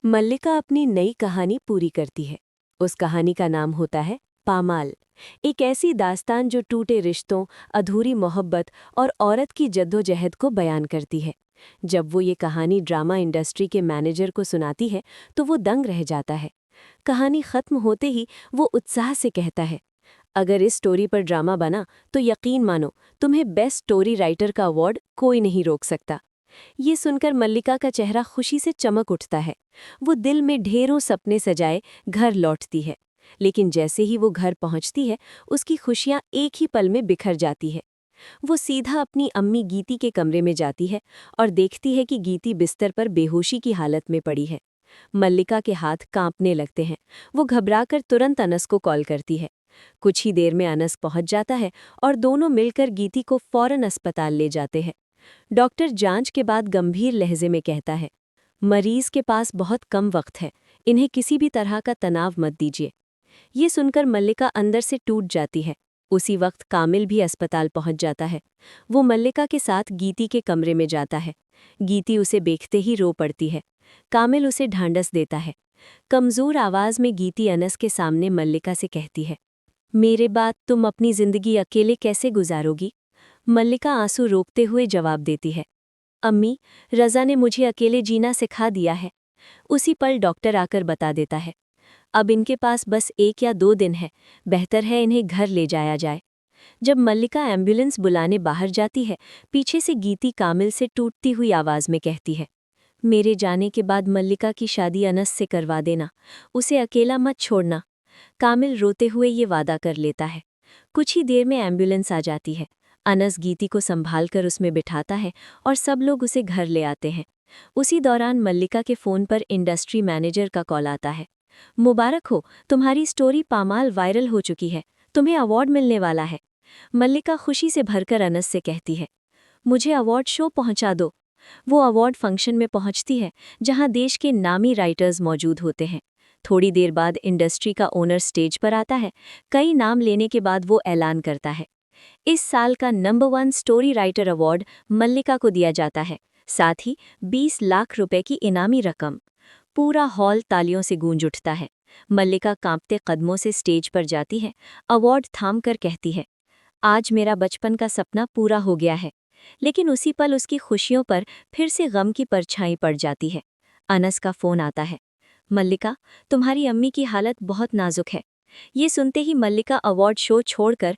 मल्लिका अपनी नई कहानी पूरी करती है। उस कहानी का नाम होता है पामाल। एक ऐसी दास्तान जो टूटे रिश्तों, अधूरी मोहब्बत और औरत की जद्दोजहद को बयान करती है। जब वो ये कहानी ड्रामा इंडस्ट्री के मैनेजर को सुनाती है तो वो दंग रह जाता है। कहानी खत्म होते ही वो उत्साह से कहता है, अगर इस स्टोरी पर ड्रामा बना तो यकीन मानो तुम्हें बेस्ट स्टोरी राइटर का अवार्ड कोई नहीं रोक सकता। ये सुनकर मल्लिका का चेहरा खुशी से चमक उठता है। वो दिल में ढेरों सपने सजाए घर लौटती है। लेकिन जैसे ही वो घर पहुंचती है, उसकी खुशियां एक ही पल में बिखर जाती है। वो सीधा अपनी अम्मी गीती के कमरे में जाती है और देखती है कि गीती बिस्तर पर बेहोशी की हालत में पड़ी है। मल्लिका के हाथ कांपने लगते हैं। वो घबराकर तुरंत अनस को कॉल करती है। कुछ ही देर में अनस पहुंच जाता है और दोनों मिलकर गीती को फौरन अस्पताल ले जाते हैं। डॉक्टर जांच के बाद गंभीर लहजे में कहता है, मरीज के पास बहुत कम वक्त है, इन्हें किसी भी तरह का तनाव मत दीजिए। ये सुनकर मल्लिका अंदर से टूट जाती है। उसी वक्त कामिल भी अस्पताल पहुंच जाता है। वो मल्लिका के साथ गीती के कमरे में जाता है। गीती उसे देखते ही रो पड़ती है। कामिल उसे ढांढस देता है। कमजोर आवाज में गीती अनस के सामने मल्लिका से कहती है, मेरे बाद तुम अपनी जिंदगी अकेले कैसे गुजारोगी? मल्लिका आंसू रोकते हुए जवाब देती है, अम्मी, रज़ा ने मुझे अकेले जीना सिखा दिया है। उसी पल डॉक्टर आकर बता देता है, अब इनके पास बस 1 या 2 दिन है, बेहतर है इन्हें घर ले जाया जाए। जब मल्लिका एम्बुलेंस बुलाने बाहर जाती है, पीछे से गीती कामिल से टूटती हुई आवाज़ में कहती है, मेरे जाने के बाद मल्लिका की शादी अनस से करवा देना, उसे अकेला मत छोड़ना। कामिल रोते हुए ये वादा कर लेता है। कुछ ही देर में एम्बुलेंस आ जाती है। अनस गीती को संभालकर उसमें बिठाता है और सब लोग उसे घर ले आते हैं। उसी दौरान मल्लिका के फ़ोन पर इंडस्ट्री मैनेजर का कॉल आता है। मुबारक हो, तुम्हारी स्टोरी पामाल वायरल हो चुकी है, तुम्हें अवार्ड मिलने वाला है। मल्लिका खुशी से भरकर अनस से कहती है, मुझे अवार्ड शो पहुंचा दो। वो अवार्ड फंक्शन में पहुंचती है, जहां देश के नामी राइटर्स मौजूद होते हैं। थोड़ी देर बाद इंडस्ट्री का ओनर स्टेज पर आता है। कई नाम लेने के बाद वो ऐलान करता है, इस साल का नंबर 1 स्टोरी राइटर अवार्ड मल्लिका को दिया जाता है, साथ ही 20 लाख रुपए की इनामी रकम। पूरा हॉल तालियों से गूंज उठता है। मल्लिका कांपते कदमों से स्टेज पर जाती है, अवार्ड थाम कर कहती है, आज मेरा बचपन का सपना पूरा हो गया है। लेकिन उसी पल उसकी खुशियों पर फिर से गम की परछाई पड़ जाती है। अनस का फोन आता है, मल्लिका, तुम्हारी अम्मी की हालत बहुत नाजुक है। ये सुनते ही मल्लिका अवार्ड शो छोड़कर